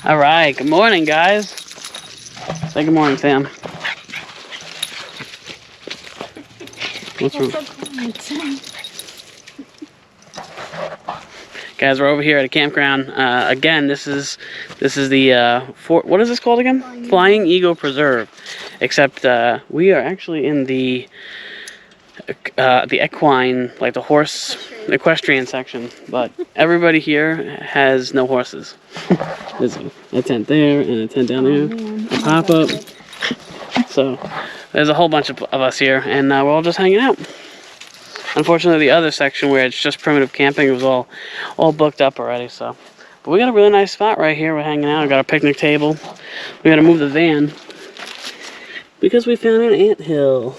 All right, good morning, guys. Say good morning, Sam. What's wrong? Guys, we're over here at a campground. Again, this is the what is this called again? Flying Eagle Preserve. Except we are actually in the equine, like the horse equestrian section, but everybody here has no horses. There's a tent there and a tent down there, a pop-up. So there's a whole bunch of us here, and we're all just hanging out. Unfortunately, the other section where it's just primitive camping was all booked up already. So, but we got a really nice spot right here. We're hanging out. We got a picnic table. We got to move the van because we found an anthill.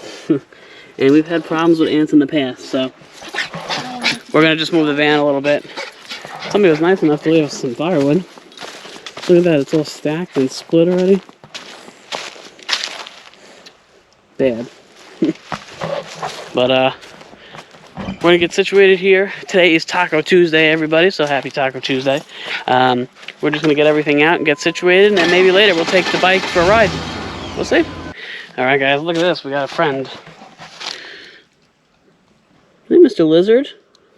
And we've had problems with ants in the past, so we're gonna just move the van a little bit. Somebody was nice enough to leave us some firewood. Look at that, it's all stacked and split already. Bad. But we're gonna get situated here. Today is Taco Tuesday, everybody, so happy Taco Tuesday. We're just gonna get everything out and get situated, and then maybe later we'll take the bike for a ride. We'll see. All right, guys, look at this. We got a friend. Hey, Mr. Lizard.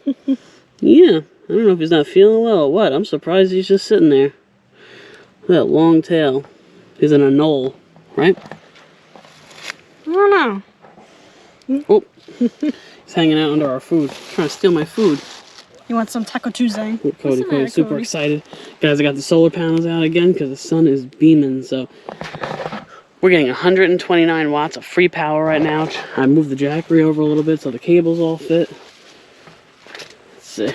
Yeah, I don't know if he's not feeling well or what. I'm surprised he's just sitting there. Look at that long tail. He's in a knoll, right? I don't know. Oh, he's hanging out under our food. He's trying to steal my food. You want some Taco Tuesday? Oh, Cody's super excited. Guys, I got the solar panels out again because the sun is beaming, so we're getting 129 watts of free power right now. I moved the Jackery over a little bit so the cables all fit. Let's see.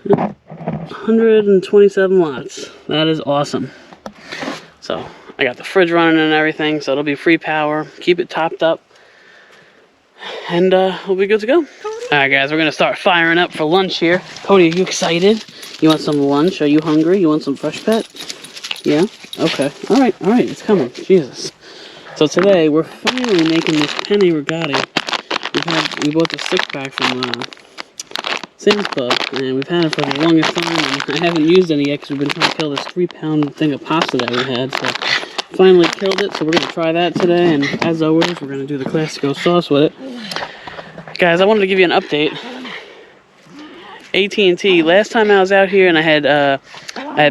127 watts. That is awesome. So I got the fridge running and everything, so it'll be free power. Keep it topped up. And we'll be good to go. Alright guys, we're going to start firing up for lunch here. Cody, are you excited? You want some lunch? Are you hungry? You want some Fresh Pet? Yeah? Okay. Alright, it's coming. Jesus. So today, we're finally making this penny ricotta. We bought the six pack from Sam's Club, and we've had it for the longest time, and I haven't used any yet because we've been trying to kill this 3-pound thing of pasta that we had, so finally killed it, so we're going to try that today, and as always, we're going to do the Classico sauce with it. Guys, I wanted to give you an update. AT&T, last time I was out here and I had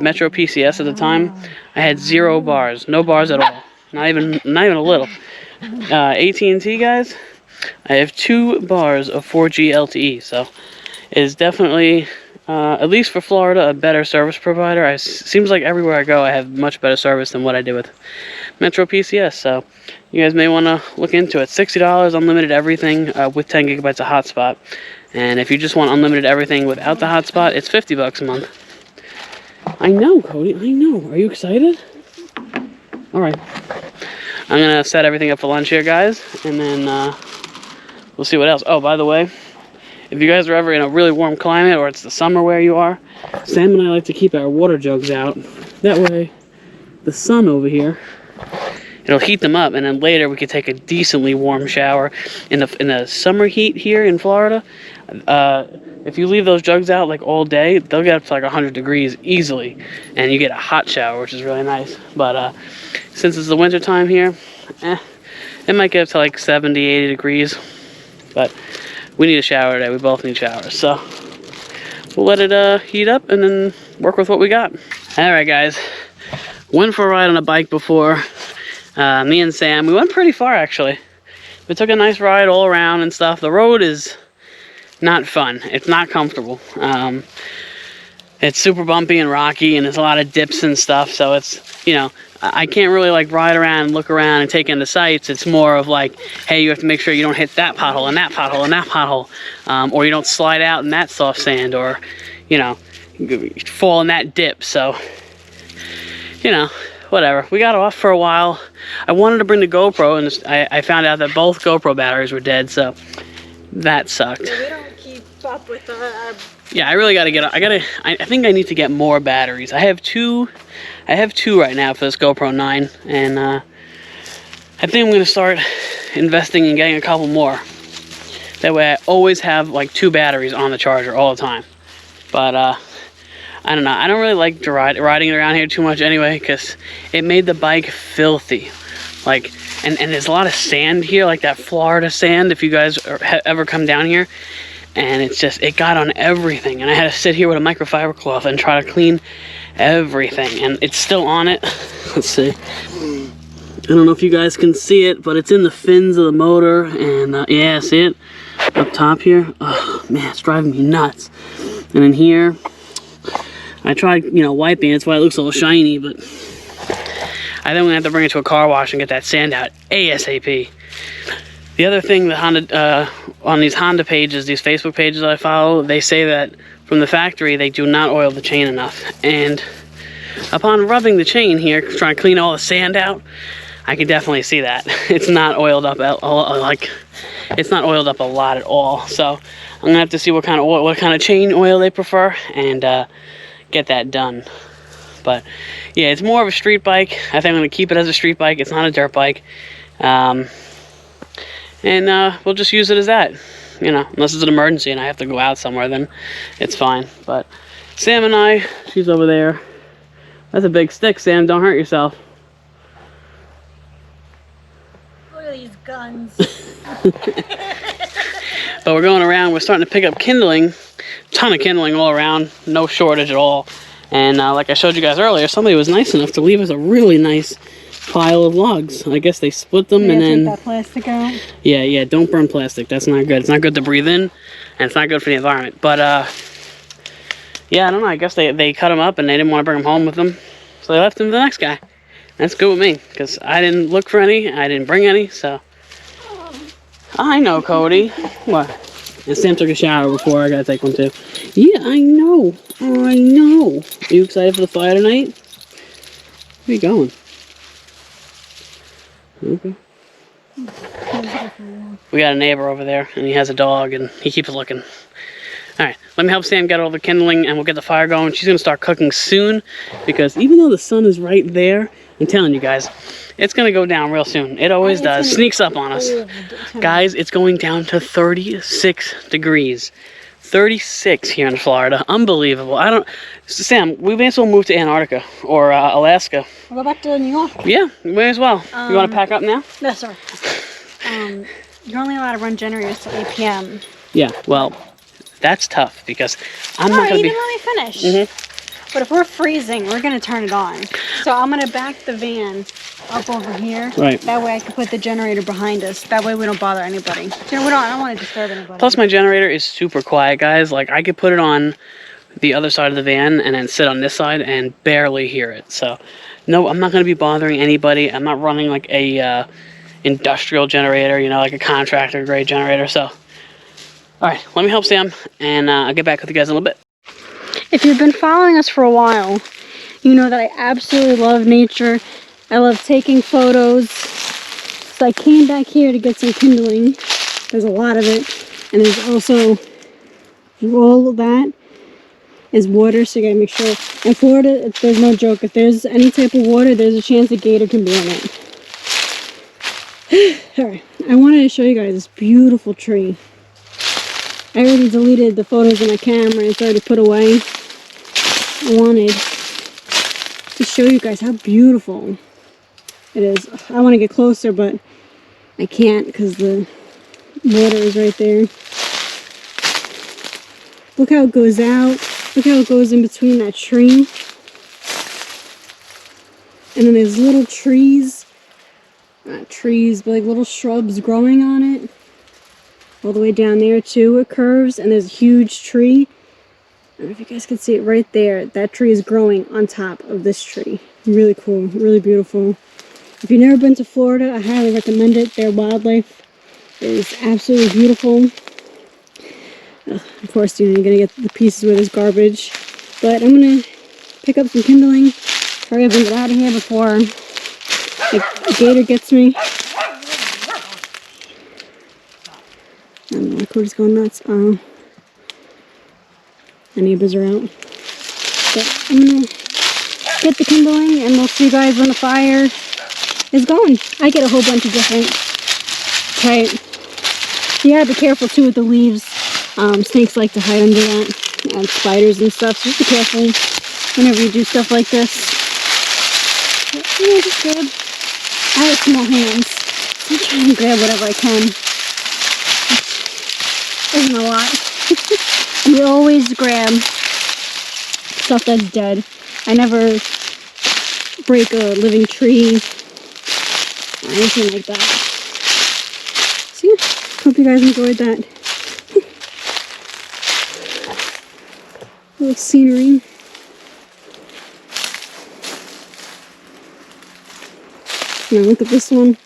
Metro PCS at the time, I had 0 bars, no bars at all, not even a little. AT&T guys, I have 2 bars of 4G LTE, so it is definitely, at least for Florida, a better service provider. It seems like everywhere I go I have much better service than what I did with Metro PCS, so you guys may want to look into it. $60, unlimited everything with 10 gigabytes of hotspot. And if you just want unlimited everything without the hotspot, it's $50 a month. I know, Cody, I know. Are you excited? Alright. I'm going to set everything up for lunch here, guys. And then we'll see what else. Oh, by the way, if you guys are ever in a really warm climate or it's the summer where you are, Sam and I like to keep our water jugs out. That way, the sun over here, it'll heat them up, and then later we could take a decently warm shower. In the summer heat here in Florida, if you leave those jugs out like all day, they'll get up to like 100 degrees easily, and you get a hot shower, which is really nice. But since it's the winter time here, it might get up to like 70, 80 degrees. But we need a shower today. We both need showers, so we'll let it heat up and then work with what we got. All right, guys. Went for a ride on a bike before. Me and Sam, we went pretty far actually. We took a nice ride all around and stuff. The road is not fun. It's not comfortable. It's super bumpy and rocky, and there's a lot of dips and stuff, so it's, you know, I can't really like ride around and look around and take in the sights. It's more of like, hey, you have to make sure you don't hit that pothole and that pothole and that pothole, or you don't slide out in that soft sand, or, you know, fall in that dip. So, you know, whatever. We got off for a while. I wanted to bring the GoPro, and I found out that both GoPro batteries were dead, so that sucked. Yeah, we don't keep up with yeah, I really gotta get. I think I need to get more batteries. I have two right now for this GoPro 9, and I think I'm gonna start investing in getting a couple more. That way, I always have like 2 batteries on the charger all the time. But I don't know. I don't really like riding it around here too much anyway, because it made the bike filthy. Like, and there's a lot of sand here, like that Florida sand, if you guys ever come down here. And it's just, it got on everything. And I had to sit here with a microfiber cloth and try to clean everything. And it's still on it. Let's see. I don't know if you guys can see it, but it's in the fins of the motor. And yeah, see it? Up top here. Oh, man, it's driving me nuts. And in here, I tried, you know, wiping it. That's why it looks a little shiny, but I then have to bring it to a car wash and get that sand out ASAP. The other thing that Honda, on these Honda pages, these Facebook pages that I follow, they say that from the factory, they do not oil the chain enough. And upon rubbing the chain here, trying to clean all the sand out, I can definitely see that. It's not oiled up it's not oiled up a lot at all. So I'm gonna have to see what kind of chain oil they prefer and get that done. But yeah, it's more of a street bike. I think I'm gonna keep it as a street bike. It's not a dirt bike. And we'll just use it as that, you know, unless it's an emergency and I have to go out somewhere, then it's fine. But Sam and I, she's over there. That's a big stick, Sam, don't hurt yourself. Look at these guns. But we're going around, we're starting to pick up kindling, ton of kindling all around, no shortage at all. And like I showed you guys earlier, somebody was nice enough to leave us a really nice pile of logs. I guess they split them and then take that plastic out. Yeah, don't burn plastic. That's not good. It's not good to breathe in, and it's not good for the environment. But yeah, I don't know. I guess they cut them up and they didn't want to bring them home with them, so they left them to the next guy. That's good with me because I didn't look for any. I didn't bring any, so I know, Cody. What? And Sam took a shower before. I gotta take one too. Yeah, I know. I know. Are you excited for the fire tonight? Where are you going? Okay. We got a neighbor over there, and he has a dog, and he keeps looking. Alright, let me help Sam get all the kindling, and we'll get the fire going. She's going to start cooking soon, because even though the sun is right there, I'm telling you guys, it's going to go down real soon. It always does. Sneaks up on us. Guys, it's going down to 36 degrees. 36 here in Florida. Unbelievable. Sam, we may as well move to Antarctica or Alaska. We'll go back to New York. Yeah, we may as well. You want to pack up now? No, sir. You're only allowed to run generators till 8 p.m. Yeah, well, that's tough because I'm not going to be... Let me finish. But if we're freezing, we're going to turn it on. So I'm going to back the van up over here. Right. That way I can put the generator behind us. That way we don't bother anybody. You know, I don't want to disturb anybody. Plus my generator is super quiet, guys. Like, I could put it on the other side of the van and then sit on this side and barely hear it. So, no, I'm not going to be bothering anybody. I'm not running like a industrial generator, you know, like a contractor grade generator. So, all right, let me help Sam, and I'll get back with you guys in a little bit. If you've been following us for a while, you know that I absolutely love nature. I love taking photos. So I came back here to get some kindling. There's a lot of it. And there's also all of that is water, so you gotta make sure. In Florida, there's no joke. If there's any type of water, there's a chance a gator can be in it. Alright, I wanted to show you guys this beautiful tree. I already deleted the photos on my camera. It's already put away. I wanted to show you guys how beautiful it is. I want to get closer, but I can't because the water is right there. Look how it goes out. Look how it goes in between that tree. And then there's little trees. Not trees, but like little shrubs growing on it. All the way down there too, it curves, and there's a huge tree. I don't know if you guys can see it right there. That tree is growing on top of this tree. Really cool, really beautiful. If you've never been to Florida, I highly recommend it. Their wildlife is absolutely beautiful. Of course, you know, you're gonna get the pieces where there's garbage. But I'm gonna pick up some kindling, hurry up and get out of here before the gator gets me. I don't know, Cody's going nuts. The neighbors are out. But I'm gonna get the kindling and we'll see you guys when the fire is going. I get a whole bunch of different type. You gotta be careful too with the leaves. Snakes like to hide under that. and spiders and stuff, so just be careful whenever you do stuff like this. But, yeah, just grab. I have small hands, so I'm trying to grab whatever I can. Isn't a lot. We always grab stuff that's dead. I never break a living tree or anything like that. So yeah, hope you guys enjoyed that. Little scenery. Now look at this one.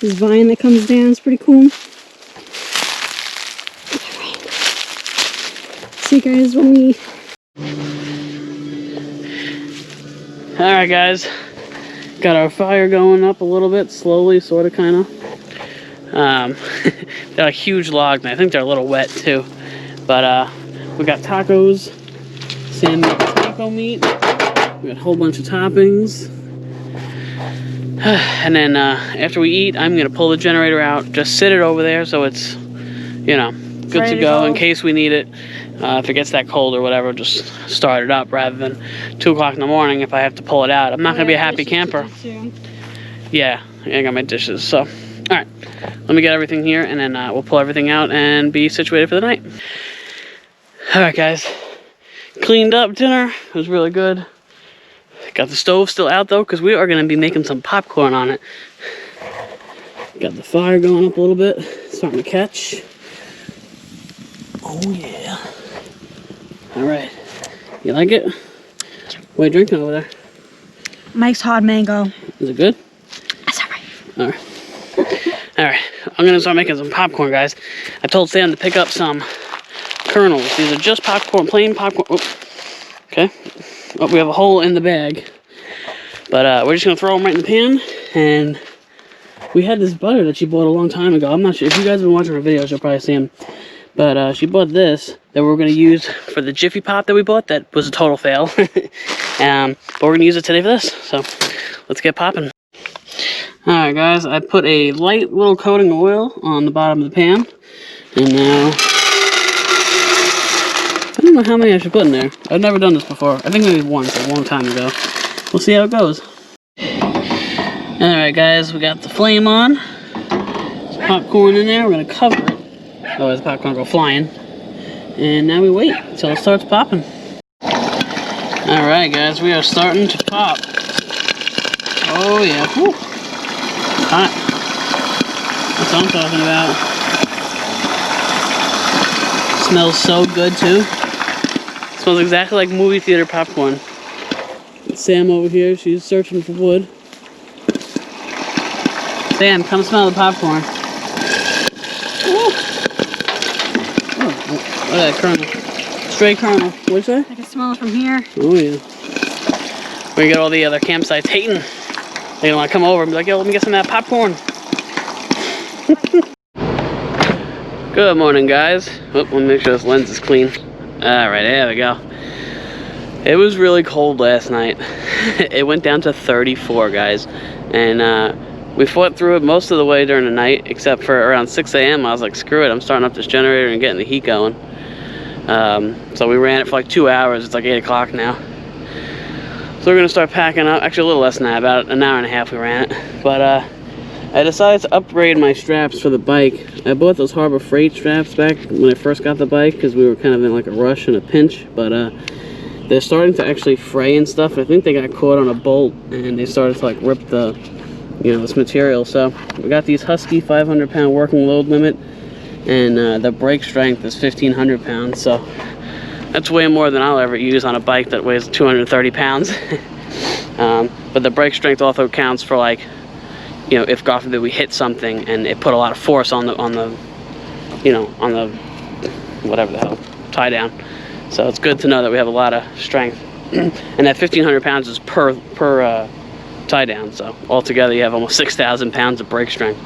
This vine that comes down is pretty cool. Alright. See you guys when we... Alright guys, got our fire going up a little bit, slowly, sort of, kind of. They're a huge log, and I think they're a little wet too. But we got tacos, Sam made taco meat, we got a whole bunch of toppings. And then after we eat, I'm going to pull the generator out, just sit it over there so it's, you know, good to go in case we need it. If it gets that cold or whatever, just start it up rather than 2 o'clock in the morning if I have to pull it out. I'm not going to be a happy camper. Yeah, I got my dishes. So, all right, let me get everything here and then we'll pull everything out and be situated for the night. All right, guys, cleaned up dinner. It was really good. Got the stove still out though because we are going to be making some popcorn on it. Got the fire going up a little bit, starting to catch. Oh yeah. Alright. You like it? What are you drinking over there? Mike's hot mango. Is it good? That's alright. Alright. Alright. I'm gonna start making some popcorn, guys. I told Sam to pick up some kernels. These are just popcorn, plain popcorn. Oh. Okay. Oh, we have a hole in the bag. But we're just gonna throw them right in the pan. And we had this butter that she bought a long time ago. I'm not sure. If you guys have been watching her videos, you'll probably see them. But she bought this that we're going to use for the Jiffy Pop that we bought. That was a total fail. But we're going to use it today for this. So let's get popping. Alright guys, I put a light little coating of oil on the bottom of the pan. And now, I don't know how many I should put in there. I've never done this before. I think maybe once a long time ago. We'll see how it goes. Alright guys, we got the flame on. There's popcorn in there. We're going to cover it. Otherwise the popcorn will go flying. And now we wait until it starts popping. Alright guys, we are starting to pop. Oh yeah. Whew. Hot. That's what I'm talking about. Smells so good too. It smells exactly like movie theater popcorn. Sam over here, she's searching for wood. Sam, come smell the popcorn. Ooh. Oh, look at that kernel. Stray kernel. What'd you say? I can smell it from here. Oh, yeah. We got all the other campsites hating. They don't want to come over and be like, yo, let me get some of that popcorn. Good morning, guys. Oh, let me make sure this lens is clean. Alright, there we go. It was really cold last night. It went down to 34, guys. And we fought through it most of the way during the night, except for around 6 a.m. I was like, screw it, I'm starting up this generator and getting the heat going. So we ran it for like 2 hours. It's like 8 o'clock now. So we're going to start packing up. Actually, a little less than that. About an hour and a half we ran it. But I decided to upgrade my straps for the bike. I bought those Harbor Freight straps back when I first got the bike because we were kind of in like a rush and a pinch. But they're starting to actually fray and stuff. I think they got caught on a bolt and they started to like rip the, you know, this material. So we got these Husky 500-pound working load limit, and the brake strength is 1,500 pounds. So that's way more than I'll ever use on a bike that weighs 230 pounds. But the brake strength also counts for, like, you know, if God forbid we hit something and it put a lot of force on the you know, on the whatever the hell tie down. So it's good to know that we have a lot of strength. And that 1,500 pounds is per tie down. So altogether you have almost 6,000 pounds of brake strength.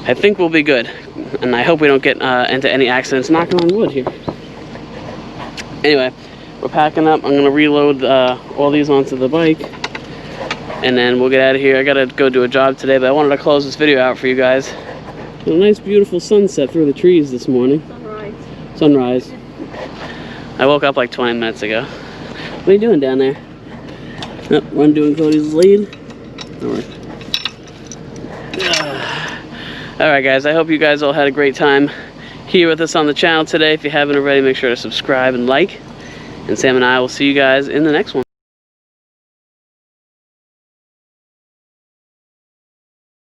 I think we'll be good, and I hope we don't get into any accidents. Knocking on wood here. Anyway, we're packing up. I'm gonna reload all these onto the bike, and then we'll get out of here. I gotta go do a job today, but I wanted to close this video out for you guys. A nice beautiful sunset through the trees this morning. Sunrise. I woke up like 20 minutes ago. What are you doing down there? Oh, we're undoing Cody's lead. Alright guys, I hope you guys all had a great time here with us on the channel today. If you haven't already, make sure to subscribe and like. And Sam and I will see you guys in the next one.